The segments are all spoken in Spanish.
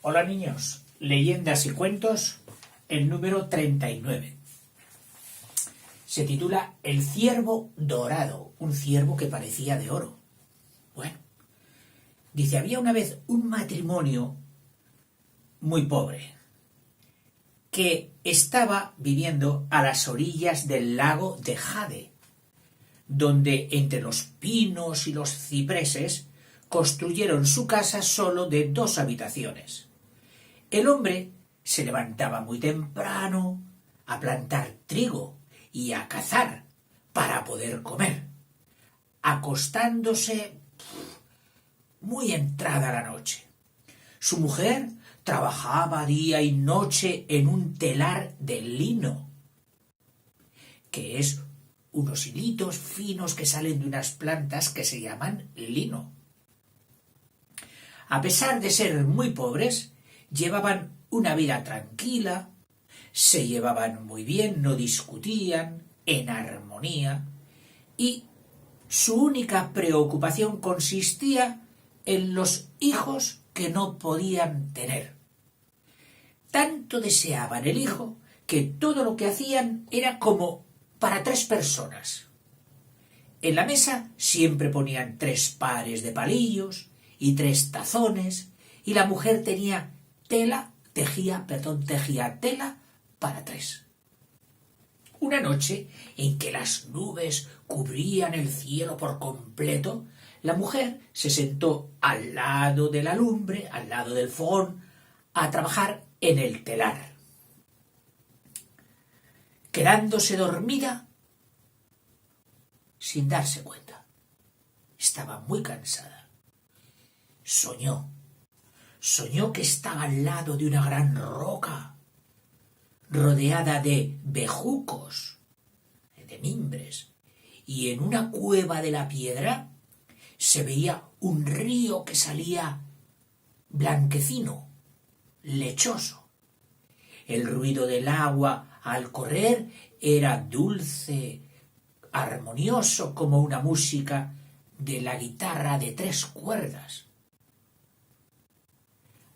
Hola niños, leyendas y cuentos, el número 39. Se titula El ciervo dorado, un ciervo que parecía de oro. Bueno, dice, había una vez un matrimonio muy pobre que estaba viviendo a las orillas del lago de Jade, donde entre los pinos y los cipreses construyeron su casa solo de 2 habitaciones. El hombre se levantaba muy temprano a plantar trigo y a cazar para poder comer, acostándose muy entrada la noche. Su mujer trabajaba día y noche en un telar de lino, que es unos hilitos finos que salen de unas plantas que se llaman lino. A pesar de ser muy pobres, llevaban una vida tranquila, se llevaban muy bien, no discutían, en armonía, y su única preocupación consistía en los hijos que no podían tener. Tanto deseaban el hijo que todo lo que hacían era como para 3 personas. En la mesa siempre ponían 3 pares de palillos y 3 tazones, y la mujer tejía tela para 3. Una noche en que las nubes cubrían el cielo por completo, la mujer se sentó al lado de la lumbre, al lado del fogón, a trabajar en el telar. Quedándose dormida sin darse cuenta. Estaba muy cansada. Soñó que estaba al lado de una gran roca, rodeada de bejucos, de mimbres, y en una cueva de la piedra se veía un río que salía blanquecino, lechoso. El ruido del agua al correr era dulce, armonioso como una música de la guitarra de 3 cuerdas.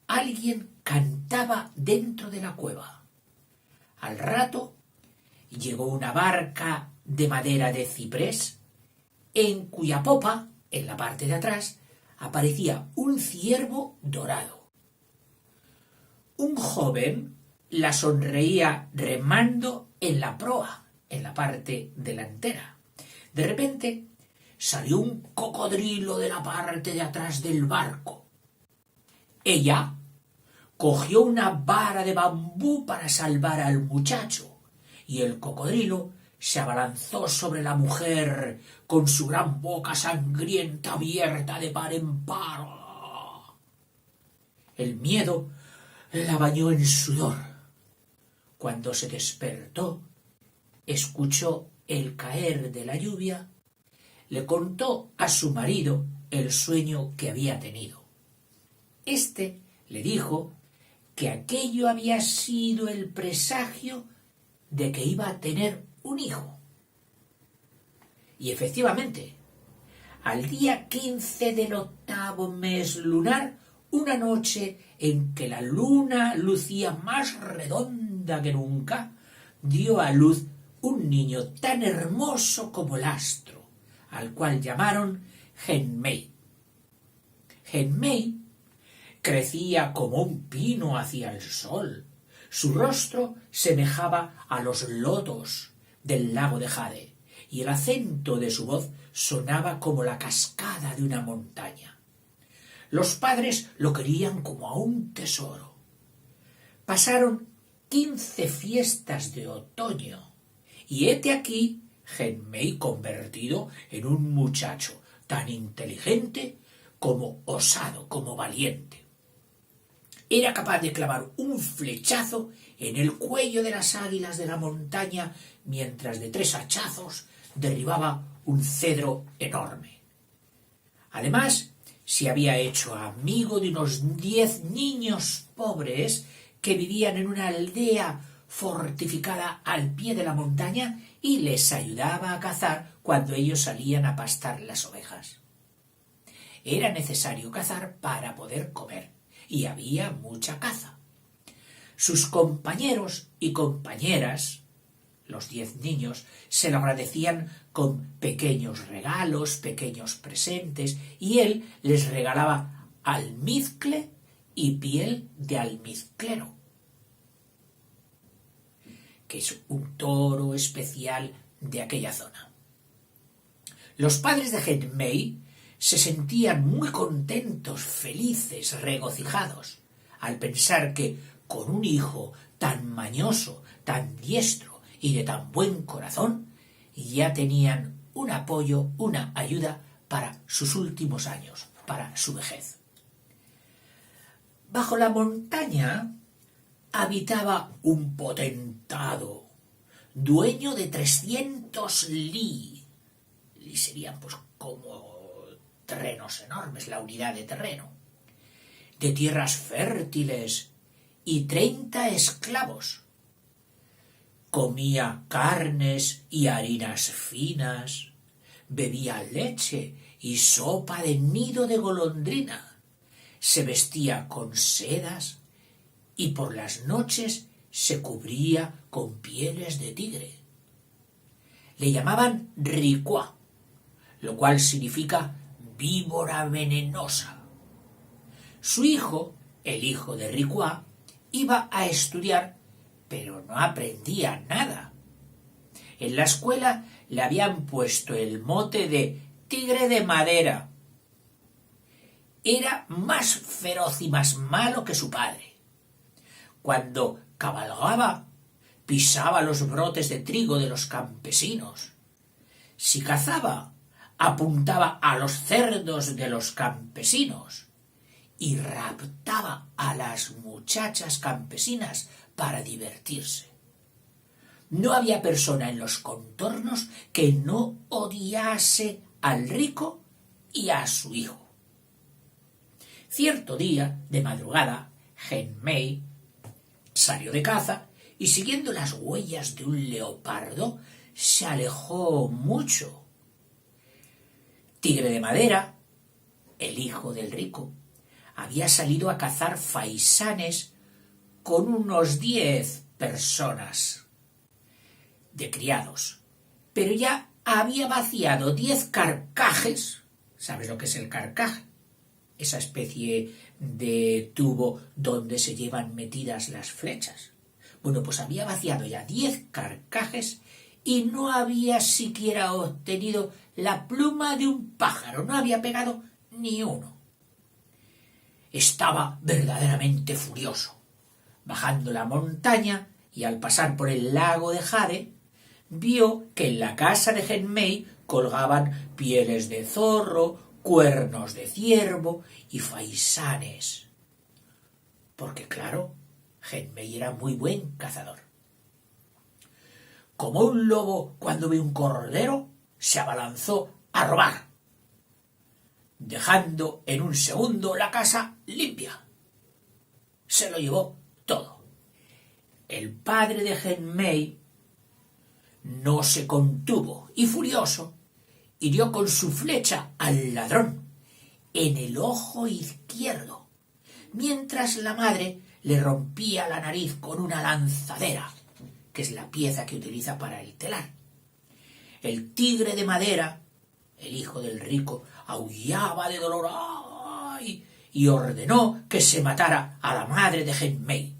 Alguien cantaba dentro de la cueva. Al rato llegó una barca de madera de ciprés, en cuya popa, en la parte de atrás, aparecía un ciervo dorado. Un joven la sonreía remando en la proa, en la parte delantera. De repente salió un cocodrilo de la parte de atrás del barco. Ella cogió una vara de bambú para salvar al muchacho, y el cocodrilo se abalanzó sobre la mujer con su gran boca sangrienta abierta de par en par. El miedo la bañó en sudor. Cuando se despertó, escuchó el caer de la lluvia, le contó a su marido el sueño que había tenido. Este le dijo que aquello había sido el presagio de que iba a tener un hijo. Y efectivamente, al día 15 del 8º mes lunar, una noche en que la luna lucía más redonda que nunca, dio a luz un niño tan hermoso como el astro, al cual llamaron Genmei. Genmei crecía como un pino hacia el sol. Su rostro semejaba a los lotos del lago de Jade, y el acento de su voz sonaba como la cascada de una montaña. Los padres lo querían como a un tesoro. Pasaron 15 fiestas de otoño, y hete aquí Genmei convertido en un muchacho tan inteligente como osado, como valiente. Era capaz de clavar un flechazo en el cuello de las águilas de la montaña, mientras de 3 hachazos derribaba un cedro enorme. Además, se había hecho amigo de unos 10 niños pobres que vivían en una aldea fortificada al pie de la montaña y les ayudaba a cazar cuando ellos salían a pastar las ovejas. Era necesario cazar para poder comer, y había mucha caza. Sus compañeros y compañeras, los 10 niños, se lo agradecían con pequeños regalos, pequeños presentes, y él les regalaba almizcle y piel de almizclero, que es un toro especial de aquella zona. Los padres de Hen-mei se sentían muy contentos, felices, regocijados, al pensar que con un hijo tan mañoso, tan diestro y de tan buen corazón, ya tenían un apoyo, una ayuda para sus últimos años, para su vejez. Bajo la montaña habitaba un potentado, dueño de 300 li. Li serían pues como terrenos enormes, la unidad de terreno, de tierras fértiles y 30 esclavos. Comía carnes y harinas finas, bebía leche y sopa de nido de golondrina, se vestía con sedas y por las noches se cubría con pieles de tigre. Le llamaban Rikua, lo cual significa víbora venenosa. Su hijo, el hijo de Rikua, iba a estudiar, pero no aprendía nada. En la escuela le habían puesto el mote de tigre de madera. Era más feroz y más malo que su padre. Cuando cabalgaba, pisaba los brotes de trigo de los campesinos. Si cazaba, apuntaba a los cerdos de los campesinos y raptaba a las muchachas campesinas para divertirse. No había persona en los contornos que no odiase al rico y a su hijo. Cierto día, de madrugada, Hen-mei salió de caza y, siguiendo las huellas de un leopardo, se alejó mucho. Tigre de Madera, el hijo del rico, había salido a cazar faisanes con unos 10 personas de criados, pero ya había vaciado 10 carcajes. ¿Sabes lo que es el carcaj? Esa especie de tubo donde se llevan metidas las flechas. Bueno, pues había vaciado ya 10 carcajes y no había siquiera obtenido la pluma de un pájaro, no había pegado ni uno. Estaba verdaderamente furioso. Bajando la montaña y al pasar por el lago de Jade, vio que en la casa de Hen-mei colgaban pieles de zorro, cuernos de ciervo y faisanes. Porque claro, Hen-mei era muy buen cazador. Como un lobo cuando ve un cordero, se abalanzó a robar, dejando en un segundo la casa limpia. Se lo llevó todo. El padre de Hen-mei no se contuvo y, furioso, hirió con su flecha al ladrón en el ojo izquierdo, mientras la madre le rompía la nariz con una lanzadera, que es la pieza que utiliza para el telar. El tigre de madera, el hijo del rico, aullaba de dolor ¡ay! Y ordenó que se matara a la madre de Hen-mei,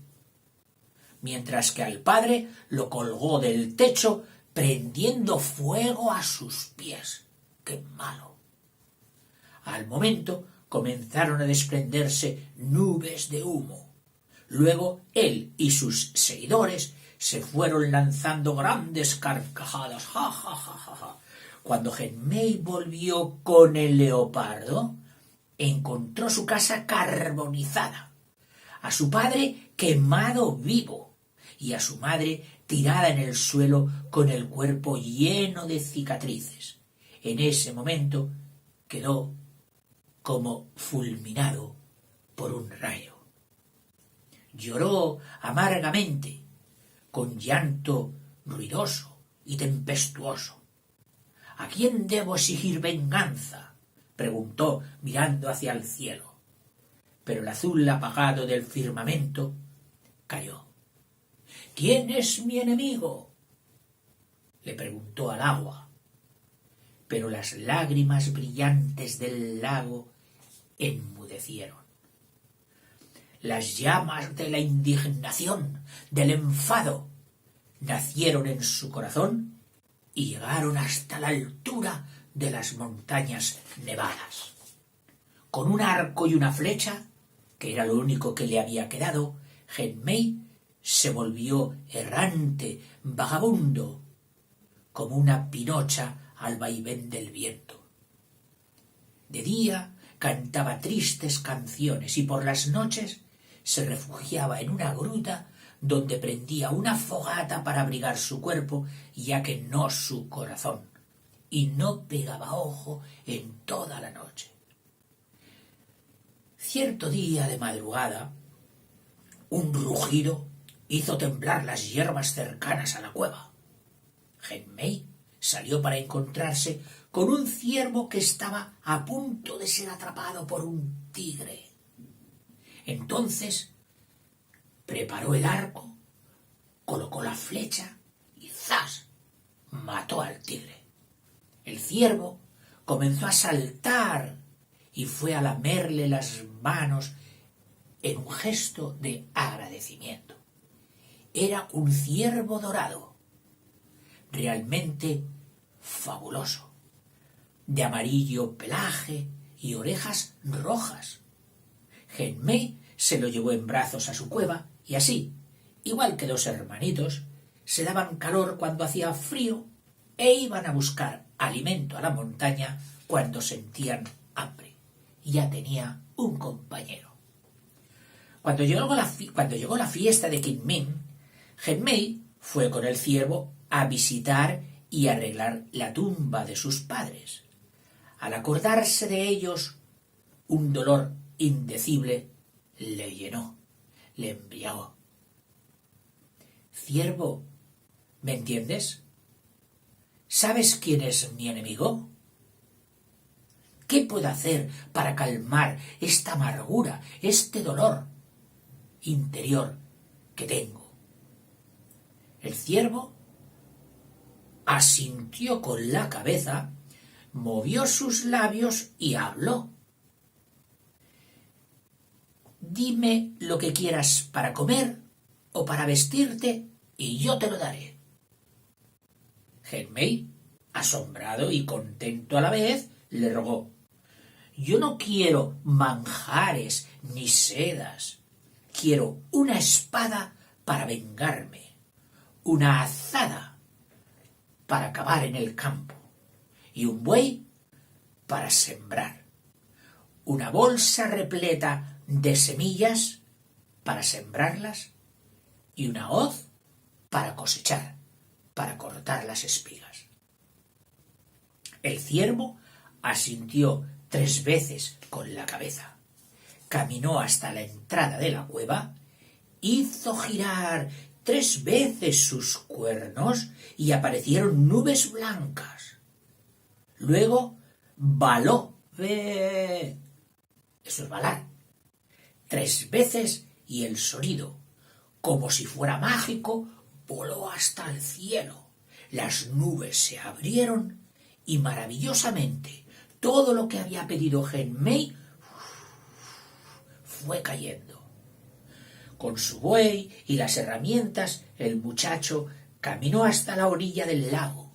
mientras que al padre lo colgó del techo prendiendo fuego a sus pies. ¡Qué malo! Al momento comenzaron a desprenderse nubes de humo. Luego él y sus seguidores se fueron lanzando grandes carcajadas. ¡Ja, ja, ja, ja, ja! Cuando Hen-mei volvió con el leopardo, encontró su casa carbonizada, a su padre quemado vivo y a su madre tirada en el suelo con el cuerpo lleno de cicatrices. En ese momento quedó como fulminado por un rayo. Lloró amargamente, con llanto ruidoso y tempestuoso. ¿A quién debo exigir venganza?, preguntó mirando hacia el cielo. pero el azul apagado del firmamento cayó. —¿Quién es mi enemigo? —le preguntó al agua, pero las lágrimas brillantes del lago enmudecieron. Las llamas de la indignación, del enfado, nacieron en su corazón y llegaron hasta la altura de las montañas nevadas. Con un arco y una flecha, que era lo único que le había quedado, Genmei se volvió errante, vagabundo, como una pinocha al vaivén del viento. De día cantaba tristes canciones y por las noches se refugiaba en una gruta donde prendía una fogata para abrigar su cuerpo, ya que no su corazón, y no pegaba ojo en toda la noche. Cierto día de madrugada, un rugido hizo temblar las hierbas cercanas a la cueva. Genmei salió para encontrarse con un ciervo que estaba a punto de ser atrapado por un tigre. Entonces preparó el arco, colocó la flecha y ¡zas! Mató al tigre. El ciervo comenzó a saltar y fue a lamerle las manos en un gesto de agradecimiento. Era un ciervo dorado, realmente fabuloso, de amarillo pelaje y orejas rojas. Genmei se lo llevó en brazos a su cueva y así, igual que dos hermanitos, se daban calor cuando hacía frío e iban a buscar alimento a la montaña cuando sentían hambre. Ya tenía un compañero. Cuando llegó la fiesta de Kinmin, Genmei fue con el ciervo a visitar y arreglar la tumba de sus padres. Al acordarse de ellos, un dolor indecible le llenó, le embriagó. —Ciervo, ¿me entiendes? ¿Sabes quién es mi enemigo? ¿Qué puedo hacer para calmar esta amargura, este dolor interior que tengo? El ciervo asintió con la cabeza, movió sus labios y habló. —Dime lo que quieras para comer o para vestirte y yo te lo daré. Genmei, asombrado y contento a la vez, le rogó: —Yo no quiero manjares ni sedas. Quiero una espada para vengarme, una azada para cavar en el campo y un buey para sembrar, una bolsa repleta de semillas para sembrarlas y una hoz para cosechar, para cortar las espigas. El ciervo asintió 3 veces con la cabeza, caminó hasta la entrada de la cueva, hizo girar 3 veces sus cuernos y aparecieron nubes blancas. Luego baló, eso es balar, 3 veces y el sonido, como si fuera mágico, voló hasta el cielo. Las nubes se abrieron y maravillosamente todo lo que había pedido Genmei fue cayendo. Con su buey y las herramientas, el muchacho caminó hasta la orilla del lago,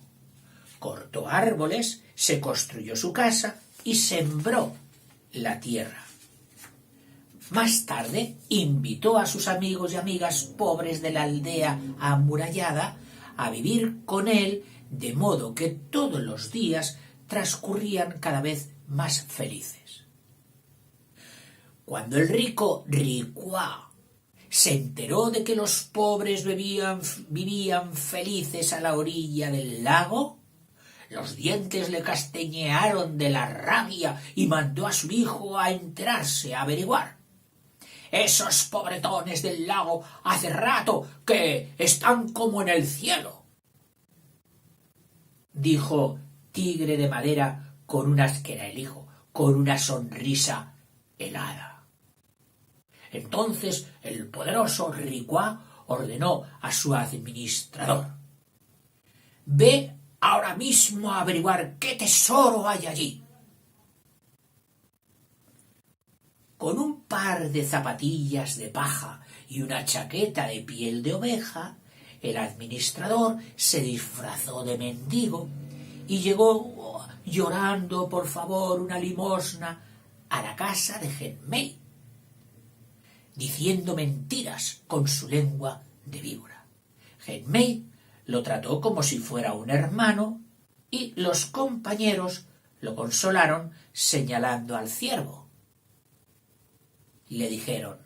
cortó árboles, se construyó su casa y sembró la tierra. Más tarde invitó a sus amigos y amigas pobres de la aldea amurallada a vivir con él, de modo que todos los días transcurrían cada vez más felices. Cuando el rico Rikuá se enteró de que los pobres vivían felices a la orilla del lago, los dientes le castañearon de la rabia y mandó a su hijo a enterarse, a averiguar. «Esos pobretones del lago hace rato que están como en el cielo», dijo Tigre de Madera con una sonrisa helada. Entonces el poderoso Ricuá ordenó a su administrador: «Ve ahora mismo a averiguar qué tesoro hay allí». Con un par de zapatillas de paja y una chaqueta de piel de oveja, el administrador se disfrazó de mendigo y llegó llorando por favor una limosna a la casa de Genmei, diciendo mentiras con su lengua de víbora. Genmei lo trató como si fuera un hermano y los compañeros lo consolaron señalando al ciervo. Le dijeron: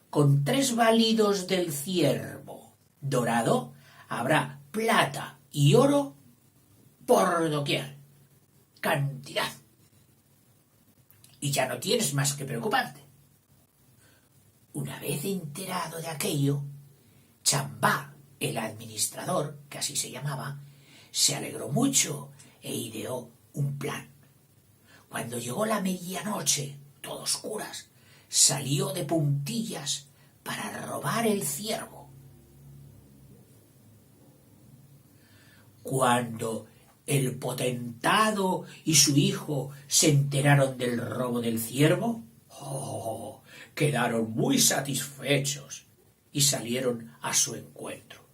«Con 3 balidos del ciervo dorado habrá plata y oro por doquier, cantidad, y ya no tienes más que preocuparte». Una vez enterado de aquello, Chambá, el administrador, que así se llamaba, se alegró mucho e ideó un plan. Cuando llegó la medianoche, todo oscuras, salió de puntillas para robar el ciervo. Cuando el potentado y su hijo se enteraron del robo del ciervo, quedaron muy satisfechos y salieron a su encuentro.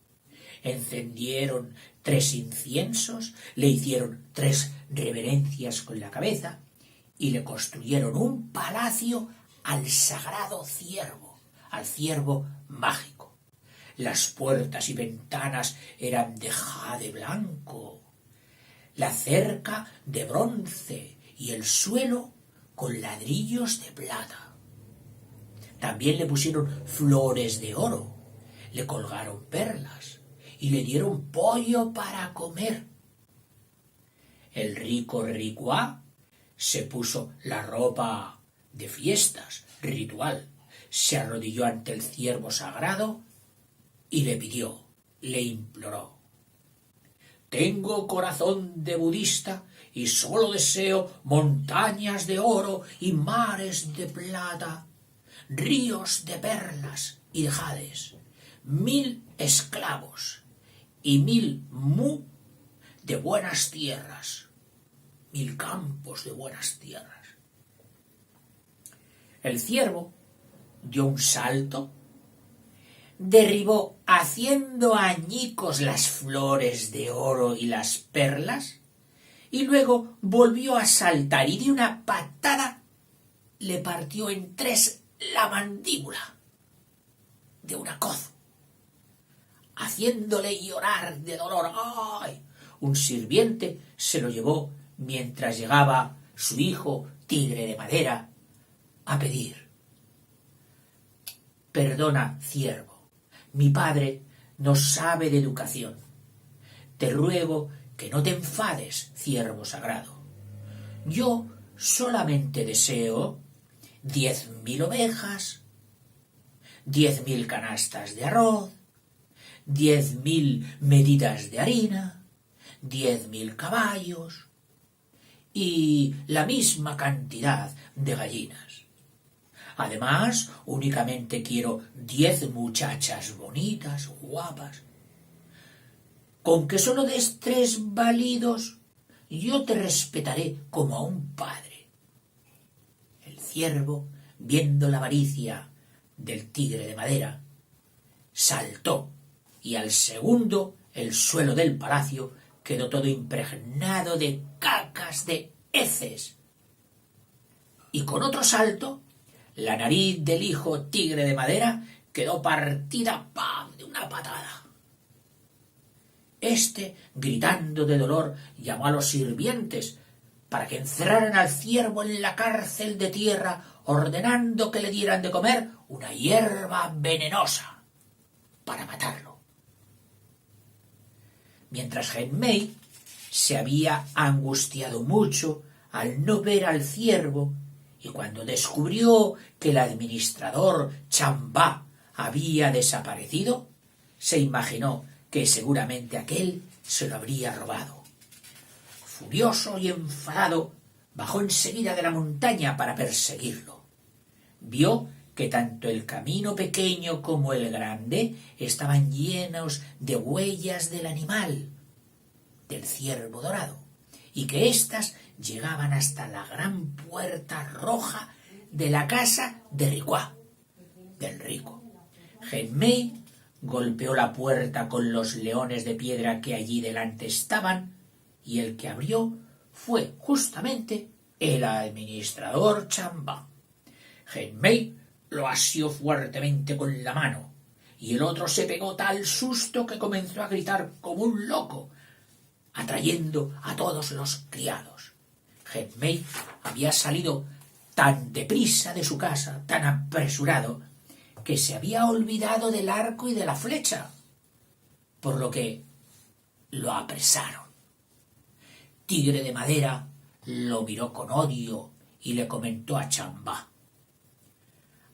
Encendieron 3 inciensos, le hicieron 3 reverencias con la cabeza y le construyeron un palacio al sagrado ciervo, al ciervo mágico. Las puertas y ventanas eran de jade blanco, la cerca de bronce y el suelo con ladrillos de plata. También le pusieron flores de oro, le colgaron perlas y le dieron pollo para comer. El rico Ricuá se puso la ropa de fiestas, ritual, se arrodilló ante el ciervo sagrado y le pidió, le imploró: «Tengo corazón de budista y solo deseo montañas de oro y mares de plata, ríos de perlas y de jades, 1000 esclavos y 1000 mu de buenas tierras, 1000 campos de buenas tierras». El ciervo dio un salto, derribó haciendo añicos las flores de oro y las perlas, y luego volvió a saltar y de una patada le partió en 3 la mandíbula de una coz, haciéndole llorar de dolor. ¡Ay! Un sirviente se lo llevó mientras llegaba su hijo Tigre de Madera a pedir: «Perdona, ciervo, mi padre no sabe de educación. Te ruego que no te enfades, ciervo sagrado. Yo solamente deseo 10.000 ovejas, 10.000 canastas de arroz, 10.000 medidas de harina, 10.000 caballos y la misma cantidad de gallinas. Además, únicamente quiero 10 muchachas bonitas, guapas. Con que solo des 3 balidos, yo te respetaré como a un padre». El ciervo, viendo la avaricia del Tigre de Madera, saltó y al segundo el suelo del palacio quedó todo impregnado de cacas de heces. Y con otro salto, la nariz del hijo Tigre de Madera quedó partida ¡pam! De una patada. Este, gritando de dolor, llamó a los sirvientes para que encerraran al ciervo en la cárcel de tierra, ordenando que le dieran de comer una hierba venenosa para matarlo. Mientras Genmei se había angustiado mucho al no ver al ciervo, y cuando descubrió que el administrador Chambá había desaparecido, se imaginó que seguramente aquél se lo habría robado. Furioso y enfadado, bajó enseguida de la montaña para perseguirlo. Vio que tanto el camino pequeño como el grande estaban llenos de huellas del animal, del ciervo dorado, y que éstas llegaban hasta la gran puerta roja de la casa de Ricuá, del rico. Genmei golpeó la puerta con los leones de piedra que allí delante estaban, y el que abrió fue justamente el administrador Chamba. Genmei lo asió fuertemente con la mano, y el otro se pegó tal susto que comenzó a gritar como un loco, atrayendo a todos los criados. Genmei había salido tan deprisa de su casa, tan apresurado, que se había olvidado del arco y de la flecha, por lo que lo apresaron. Tigre de Madera lo miró con odio y le comentó a Chamba: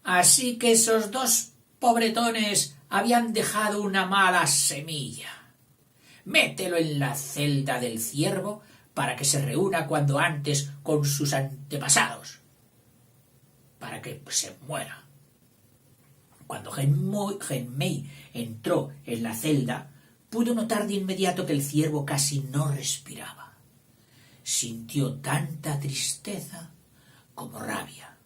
así que esos dos pobretones habían dejado una mala semilla. Mételo en la celda del ciervo para que se reúna cuando antes con sus antepasados, para que se muera. Cuando Genmei entró en la celda, pudo notar de inmediato que el ciervo casi no respiraba. Sintió tanta tristeza como rabia.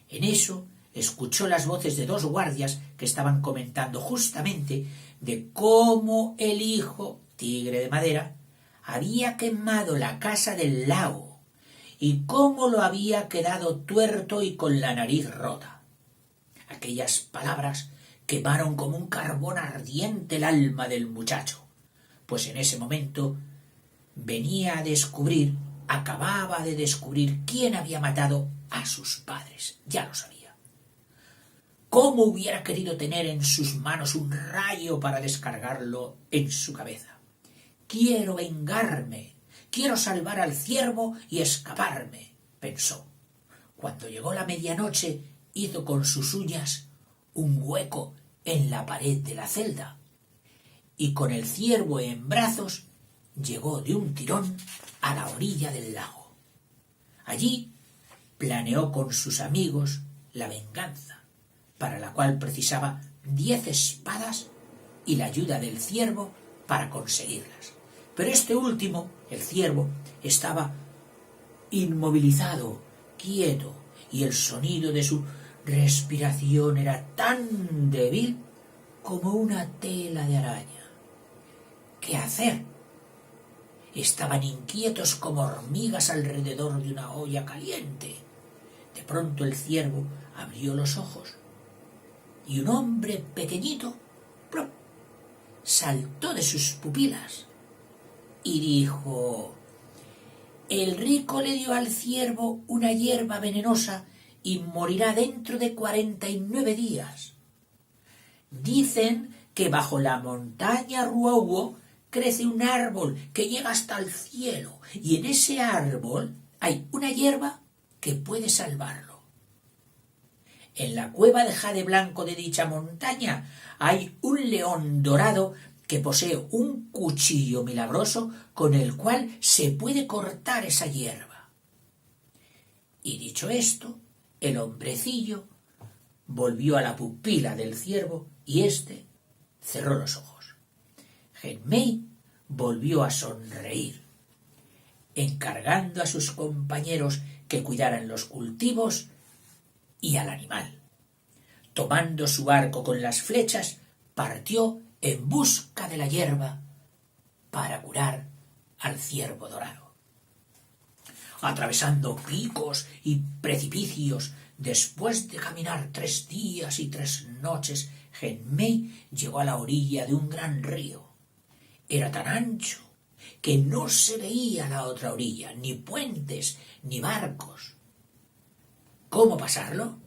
En eso escuchó las voces de dos guardias que estaban comentando justamente de cómo el hijo, Tigre de Madera, había quemado la casa del lago y cómo lo había quedado tuerto y con la nariz rota. Aquellas palabras quemaron como un carbón ardiente el alma del muchacho, pues en ese momento acababa de descubrir quién había matado a sus padres. Ya lo sabía. ¿Cómo hubiera querido tener en sus manos un rayo para descargarlo en su cabeza? Quiero vengarme, quiero salvar al ciervo y escaparme, pensó. Cuando llegó la medianoche, hizo con sus uñas un hueco en la pared de la celda y con el ciervo en brazos llegó de un tirón a la orilla del lago. Allí planeó con sus amigos la venganza, para la cual precisaba 10 espadas y la ayuda del ciervo para conseguirlas. Pero este último, el ciervo, estaba inmovilizado, quieto, y el sonido de su respiración era tan débil como una tela de araña. ¿Qué hacer? Estaban inquietos como hormigas alrededor de una olla caliente. De pronto el ciervo abrió los ojos y un hombre pequeñito ¡plop!, saltó de sus pupilas y dijo: el rico le dio al ciervo una hierba venenosa y morirá dentro de 49 días. Dicen que bajo la montaña Ruauo crece un árbol que llega hasta el cielo, y en ese árbol hay una hierba que puede salvarlo. En la cueva de jade blanco de dicha montaña hay un león dorado que posee un cuchillo milagroso con el cual se puede cortar esa hierba. Y dicho esto, el hombrecillo volvió a la pupila del ciervo y éste cerró los ojos. Genmei volvió a sonreír, encargando a sus compañeros que cuidaran los cultivos y al animal. Tomando su arco con las flechas, partió en busca de la hierba para curar al ciervo dorado. Atravesando picos y precipicios, después de caminar 3 días y 3 noches, Genmei llegó a la orilla de un gran río. Era tan ancho que no se veía la otra orilla, ni puentes, ni barcos. ¿Cómo pasarlo?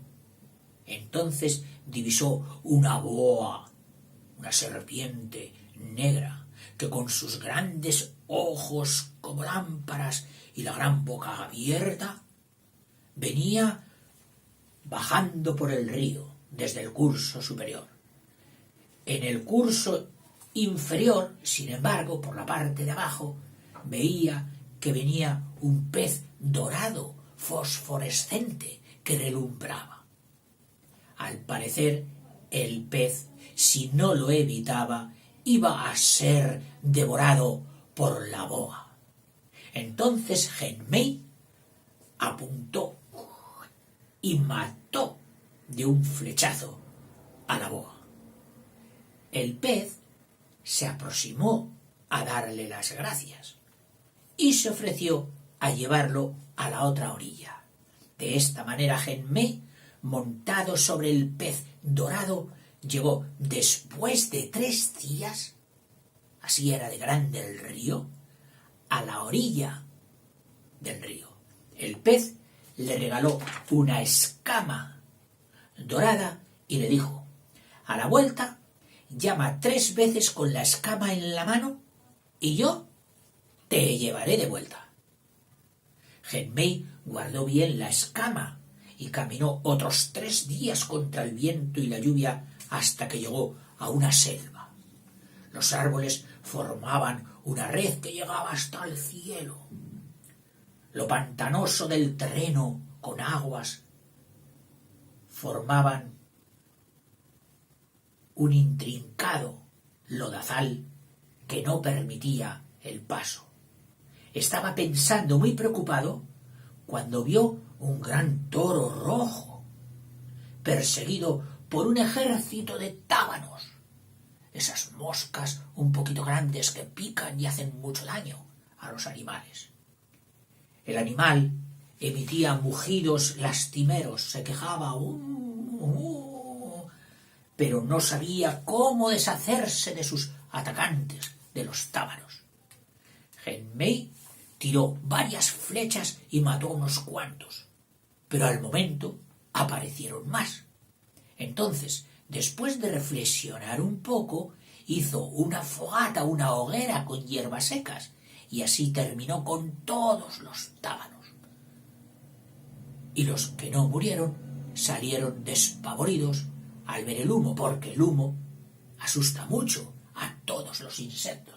Entonces divisó una boa, una serpiente negra, que con sus grandes ojos como lámparas y la gran boca abierta, venía bajando por el río desde el curso superior. En el curso inferior, sin embargo, por la parte de abajo, veía que venía un pez dorado, fosforescente, que relumbraba. Al parecer, el pez, si no lo evitaba, iba a ser devorado por la boa. Entonces Genmei apuntó y mató de un flechazo a la boa. El pez se aproximó a darle las gracias y se ofreció a llevarlo a la otra orilla. De esta manera Genmei, montado sobre el pez dorado, llegó después de 3 días, así era de grande el río, a la orilla del río. El pez le regaló una escama dorada y le dijo: a la vuelta, llama 3 veces con la escama en la mano y yo te llevaré de vuelta. Genmei guardó bien la escama y caminó otros 3 días contra el viento y la lluvia hasta que llegó a una selva. Los árboles formaban una red que llegaba hasta el cielo. Lo pantanoso del terreno con aguas formaban un intrincado lodazal que no permitía el paso. Estaba pensando muy preocupado cuando vio un gran toro rojo, perseguido por un ejército de tábanos, esas moscas un poquito grandes que pican y hacen mucho daño a los animales. El animal emitía mugidos lastimeros, se quejaba, pero no sabía cómo deshacerse de sus atacantes, de los tábanos. Genmei tiró varias flechas y mató unos cuantos, pero al momento aparecieron más. Entonces, después de reflexionar un poco, hizo una fogata, una hoguera con hierbas secas, y así terminó con todos los tábanos. Y los que no murieron salieron despavoridos al ver el humo, porque el humo asusta mucho a todos los insectos.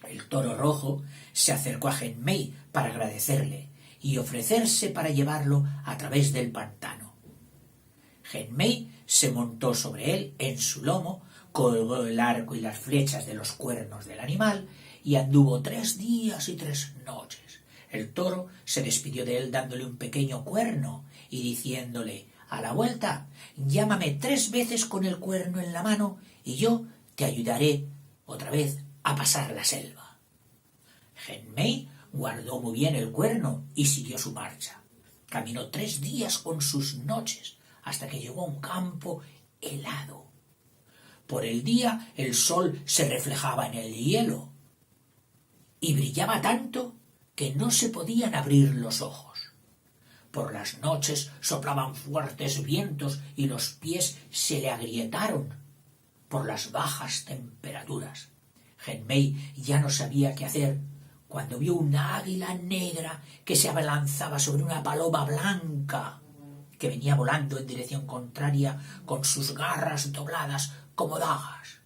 El toro rojo se acercó a Genmei para agradecerle y ofrecerse para llevarlo a través del pantano. Genmei se montó sobre él en su lomo, colgó el arco y las flechas de los cuernos del animal y anduvo 3 días y 3 noches. El toro se despidió de él dándole un pequeño cuerno y diciéndole: a la vuelta, llámame 3 veces con el cuerno en la mano y yo te ayudaré otra vez a pasar la selva. Genmei guardó muy bien el cuerno y siguió su marcha. Caminó 3 días con sus noches hasta que llegó a un campo helado. Por el día el sol se reflejaba en el hielo y brillaba tanto que no se podían abrir los ojos. Por las noches soplaban fuertes vientos y los pies se le agrietaron por las bajas temperaturas. Genmei ya no sabía qué hacer cuando vio una águila negra que se abalanzaba sobre una paloma blanca que venía volando en dirección contraria con sus garras dobladas como dagas.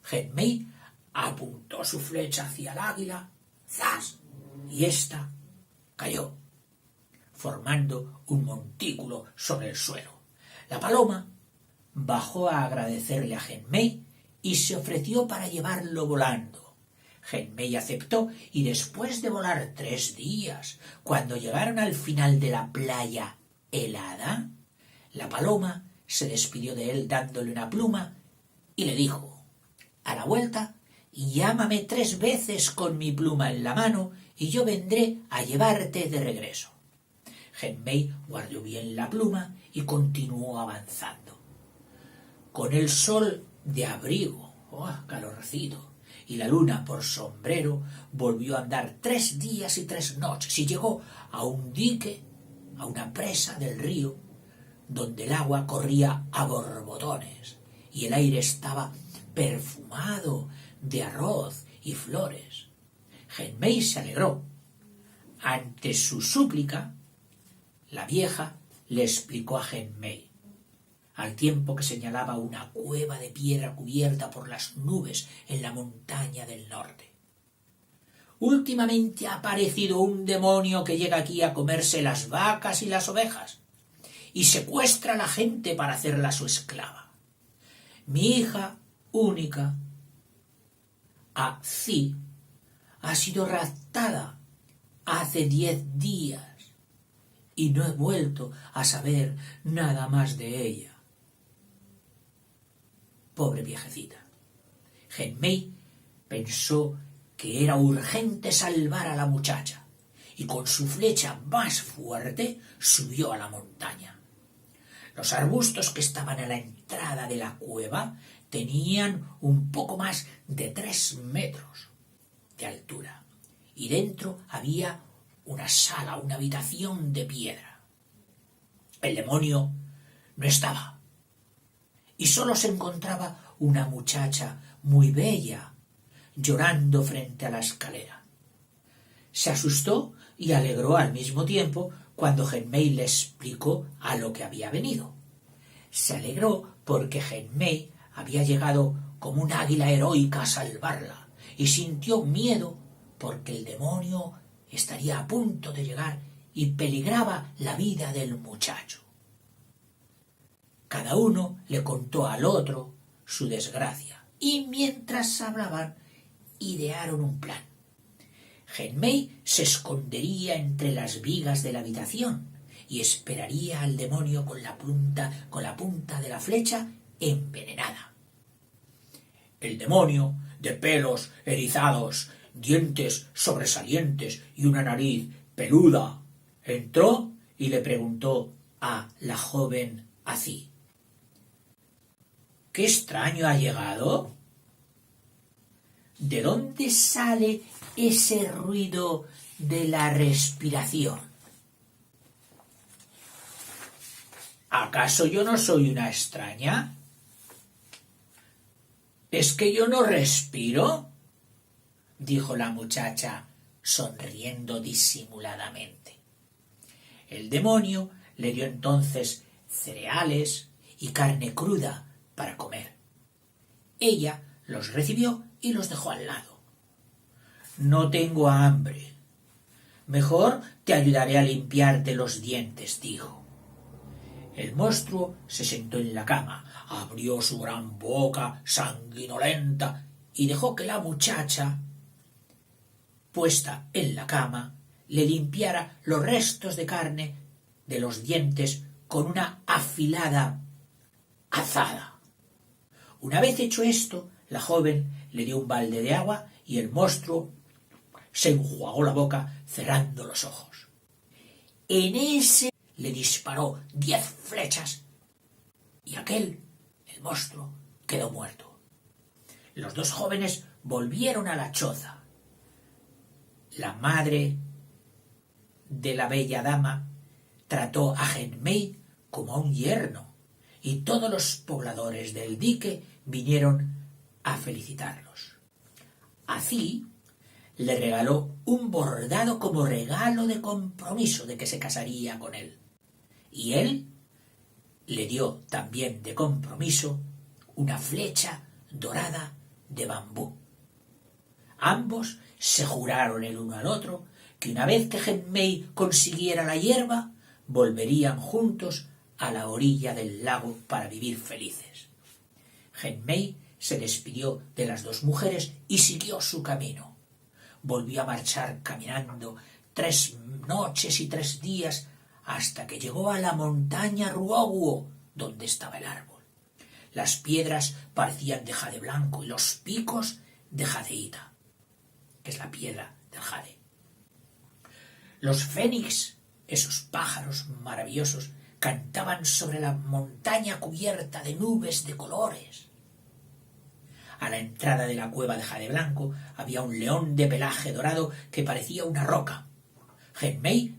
Genmei apuntó su flecha hacia el águila, ¡zas!, y ésta cayó, formando un montículo sobre el suelo. La paloma bajó a agradecerle a Genmei y se ofreció para llevarlo volando. Genmei aceptó y después de volar 3 días, cuando llegaron al final de la playa helada, la paloma se despidió de él dándole una pluma y le dijo: a la vuelta, llámame 3 veces con mi pluma en la mano y yo vendré a llevarte de regreso. Genmei guardó bien la pluma y continuó avanzando. Con el sol de abrigo, calorcito, y la luna por sombrero, volvió a andar 3 días y 3 noches y llegó a un dique, a una presa del río, donde el agua corría a borbotones y el aire estaba perfumado de arroz y flores. Genmei se alegró. Ante su súplica, la vieja le explicó a Genmei, al tiempo que señalaba una cueva de piedra cubierta por las nubes en la montaña del norte: últimamente ha aparecido un demonio que llega aquí a comerse las vacas y las ovejas, y secuestra a la gente para hacerla su esclava. Mi hija única, Azi, ha sido raptada hace 10 días y no he vuelto a saber nada más de ella. Pobre viejecita. Genmei pensó que era urgente salvar a la muchacha y con su flecha más fuerte subió a la montaña. Los arbustos que estaban a la entrada de la cueva tenían un poco más de 3 metros de altura y dentro había una sala, una habitación de piedra. El demonio no estaba y solo se encontraba una muchacha muy bella llorando frente a la escalera. Se asustó y alegró al mismo tiempo cuando Genmei le explicó a lo que había venido. Se alegró porque Genmei había llegado como un águila heroica a salvarla y sintió miedo porque el demonio estaría a punto de llegar y peligraba la vida del muchacho. Cada uno le contó al otro su desgracia y mientras hablaban idearon un plan. Genmei se escondería entre las vigas de la habitación y esperaría al demonio con la punta de la flecha envenenada. El demonio, de pelos erizados, dientes sobresalientes y una nariz peluda, entró y le preguntó a la joven Azi: ¿Qué extraño ha llegado? ¿De dónde sale ese ruido de la respiración? ¿Acaso yo no soy una extraña? ¿Es que yo no respiro?, dijo la muchacha, sonriendo disimuladamente. El demonio le dio entonces cereales y carne cruda para comer. Ella los recibió y los dejó al lado. No tengo hambre. Mejor te ayudaré a limpiarte los dientes, dijo. El monstruo se sentó en la cama, abrió su gran boca sanguinolenta y dejó que la muchacha, puesta en la cama, le limpiara los restos de carne de los dientes con una afilada azada. Una vez hecho esto, la joven le dio un balde de agua y el monstruo se enjuagó la boca cerrando los ojos. En ese le disparó 10 flechas y el monstruo, quedó muerto. Los dos jóvenes volvieron a la choza. La madre de la bella dama trató a Genmei como a un yerno y todos los pobladores del dique vinieron a felicitarlos. Así le regaló un bordado como regalo de compromiso de que se casaría con él. Y él le dio también de compromiso una flecha dorada de bambú. Ambos se juraron el uno al otro que una vez que Genmei consiguiera la hierba, volverían juntos a la orilla del lago para vivir felices. Genmei se despidió de las dos mujeres y siguió su camino. Volvió a marchar caminando 3 noches y 3 días hasta que llegó a la montaña Ruoguo, donde estaba el árbol. Las piedras parecían de jade blanco y los picos de jadeíta, que es la piedra del jade. Los fénix, esos pájaros maravillosos, cantaban sobre la montaña cubierta de nubes de colores. A la entrada de la cueva de jade blanco había un león de pelaje dorado que parecía una roca. Genmei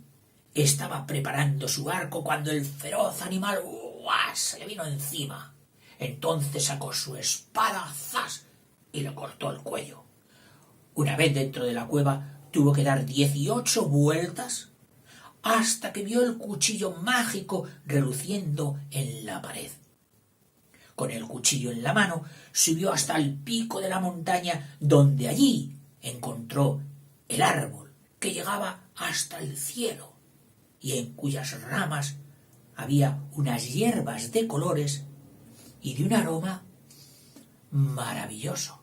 estaba preparando su arco cuando el feroz animal se le vino encima. Entonces sacó su espada, ¡zas!, y le cortó el cuello. Una vez dentro de la cueva tuvo que dar 18 vueltas hasta que vio el cuchillo mágico reluciendo en la pared. Con el cuchillo en la mano subió hasta el pico de la montaña, donde allí encontró el árbol que llegaba hasta el cielo y en cuyas ramas había unas hierbas de colores y de un aroma maravilloso.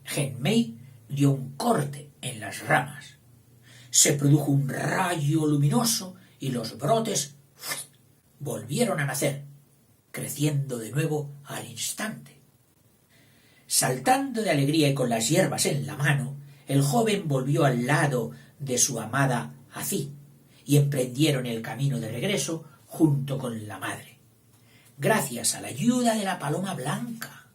Genmei dio un corte en las ramas. Se produjo un rayo luminoso y los brotes volvieron a nacer, creciendo de nuevo al instante. Saltando de alegría y con las hierbas en la mano, el joven volvió al lado de su amada Ací y emprendieron el camino de regreso junto con la madre. Gracias a la ayuda de la paloma blanca,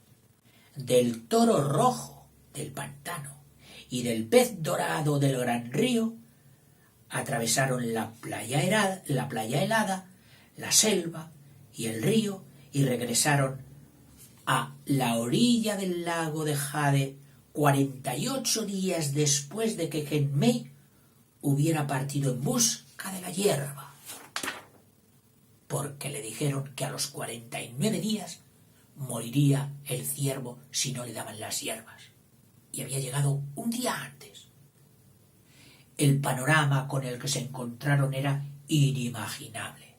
del toro rojo del pantano y del pez dorado del gran río, atravesaron la playa helada, la selva y el río y regresaron a la orilla del lago de Jade 48 días después de que Genmei hubiera partido en busca de la hierba, porque le dijeron que a los 49 días moriría el ciervo si no le daban las hierbas, y había llegado un día antes. El panorama con el que se encontraron era inimaginable.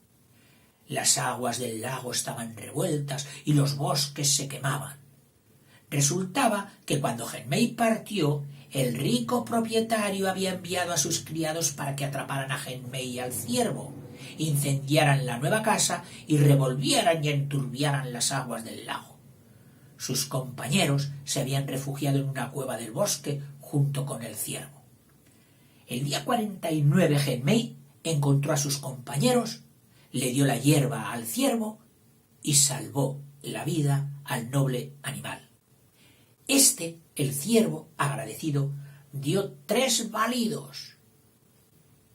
Las aguas del lago estaban revueltas y los bosques se quemaban. Resultaba que cuando Genmei partió, el rico propietario había enviado a sus criados para que atraparan a Genmei y al ciervo, incendiaran la nueva casa y revolvieran y enturbiaran las aguas del lago. Sus compañeros se habían refugiado en una cueva del bosque junto con el ciervo. El día 49 Genmei encontró a sus compañeros, le dio la hierba al ciervo y salvó la vida al noble animal. El ciervo, agradecido, dio 3 balidos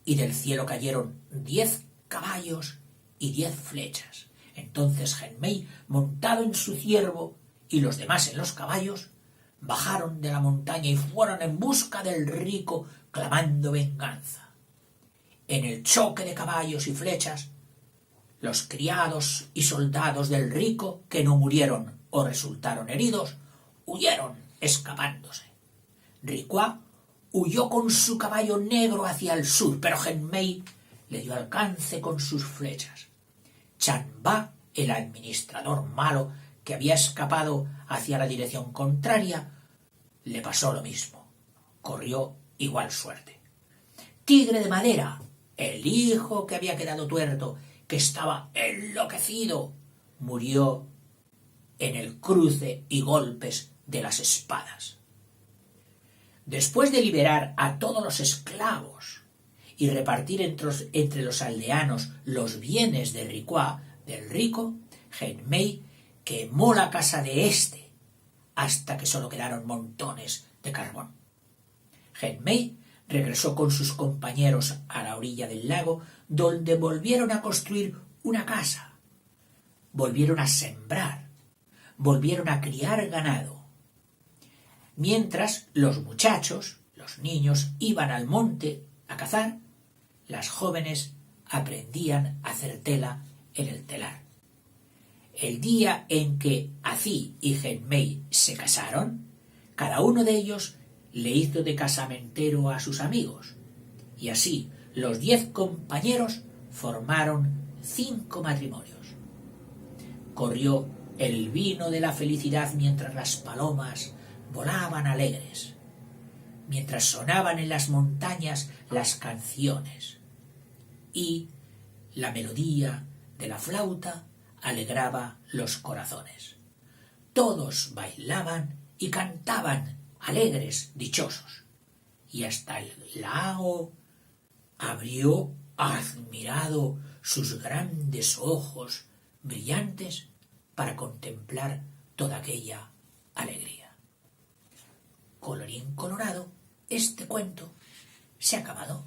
y del cielo cayeron 10 caballos y 10 flechas. Entonces Genmei, montado en su ciervo y los demás en los caballos, bajaron de la montaña y fueron en busca del rico clamando venganza. En el choque de caballos y flechas, los criados y soldados del rico que no murieron o resultaron heridos, huyeron escapándose. Ricua huyó con su caballo negro hacia el sur, pero Genmei le dio alcance con sus flechas. Chanba, el administrador malo que había escapado hacia la dirección contraria, le pasó lo mismo. Corrió igual suerte. Tigre de Madera, el hijo que había quedado tuerto, que estaba enloquecido, murió en el cruce y golpes de las espadas. Después de liberar a todos los esclavos y repartir entre los aldeanos los bienes de Ricua, del rico, Genmei quemó la casa de éste hasta que solo quedaron montones de carbón. Genmei regresó con sus compañeros a la orilla del lago, donde volvieron a construir una casa, volvieron a sembrar, volvieron a criar ganado. Mientras los muchachos, los niños, iban al monte a cazar, las jóvenes aprendían a hacer tela en el telar. El día en que Ací y Genmei se casaron, cada uno de ellos le hizo de casamentero a sus amigos, y así los 10 compañeros formaron 5 matrimonios. Corrió el vino de la felicidad mientras las palomas volaban alegres, mientras sonaban en las montañas las canciones, y la melodía de la flauta alegraba los corazones. Todos bailaban y cantaban alegres, dichosos, y hasta el lago abrió admirado sus grandes ojos brillantes para contemplar toda aquella alegría. Colorín colorado, este cuento se ha acabado.